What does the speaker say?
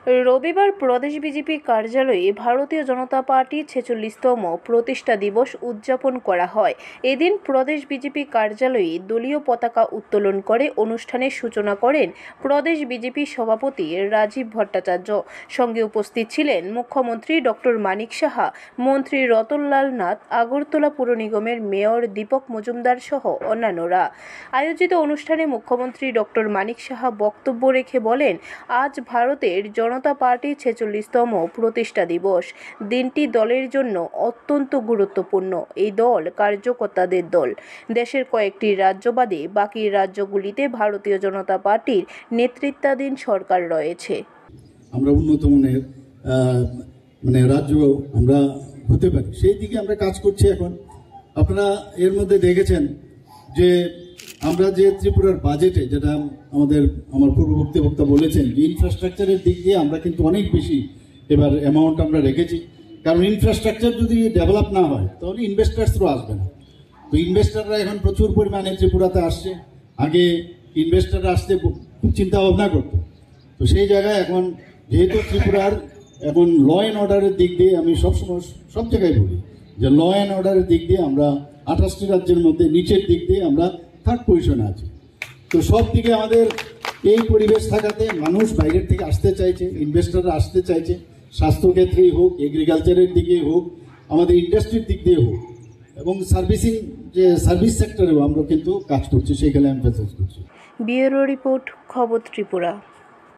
রবিবার প্রদেশ বিজেপি কার্যালয়ে ভারতীয় জনতা পার্টির ৪৬তম প্রতিষ্ঠা দিবস উদযাপন করা হয়। এদিন প্রদেশ বিজেপি কার্যালয়ে দলীয় পতাকা উত্তোলন করে অনুষ্ঠানের সূচনা করেন প্রদেশ বিজেপি সভাপতি রাজীব ভট্টাচার্য। সঙ্গে উপস্থিত ছিলেন মুখ্যমন্ত্রী ডক্টর মানিক সাহা, মন্ত্রী রতনলাল নাথ, আগরতলা পুর নিগমের মেয়র দীপক মজুমদার সহ অন্যান্যরা। আয়োজিত অনুষ্ঠানে মুখ্যমন্ত্রী ডক্টর মানিক সাহা বক্তব্য রেখে বলেন, আজ ভারতের জনতা পার্টির ৪৬তম প্রতিষ্ঠা দিবস। দিনটি দলের জন্য অত্যন্ত গুরুত্বপূর্ণ। এই দল কার্যকর্তাদের দল। দেশের কয়েকটি রাজ্য বাদে বাকি রাজ্যগুলিতে ভারতীয় জনতা পার্টির নেতৃত্বাধীন সরকার রয়েছে। আমরা উন্নত মানের রাজ্য আমরা হতে পারি, সেই দিকে আমরা কাজ করছি। এখন আপনারা এর মধ্যে দেখেছেন যে আমরা যে ত্রিপুরার বাজেটে, যেটা আমার পূর্ববর্তী বক্তা বলেছেন, যে ইনফ্রাস্ট্রাকচারের দিক দিয়ে আমরা কিন্তু অনেক বেশি এবার অ্যামাউন্ট আমরা রেখেছি। কারণ ইনফ্রাস্ট্রাকচার যদি ডেভেলপ না হয় তাহলে ইনভেস্টার্সও আসবে না। তো ইনভেস্টাররা এখন প্রচুর পরিমাণে ত্রিপুরাতে আসছে। আগে ইনভেস্টাররা আসতে খুব চিন্তা ভাবনা করতো। তো সেই জায়গায় এখন যেহেতু ত্রিপুরার এখন ল অ্যান্ড অর্ডারের দিক দিয়ে, আমি সবসময় সব জায়গায় বলি যে ল অ্যান্ড অর্ডারের দিক দিয়ে আমরা 28টি রাজ্যের মধ্যে নিচের দিক দিয়ে আমরা থার্ড পজিশনে আছে। তো সব দিকে আমাদের এই পরিবেশ থাকাতে মানুষ বাইরের থেকে আসতে চাইছে, ইনভেস্টাররা আসতে চাইছে। স্বাস্থ্যক্ষেত্রেই হোক, এগ্রিকালচারের দিকে হোক, আমাদের ইন্ডাস্ট্রির দিক দিয়ে হোক, এবং সার্ভিসিং যে সার্ভিস সেক্টরেও আমরা কিন্তু কাজ করছি, সেইখানে এমফাসাইজ করছি। ব্যুরো রিপোর্ট, খবর ত্রিপুরা।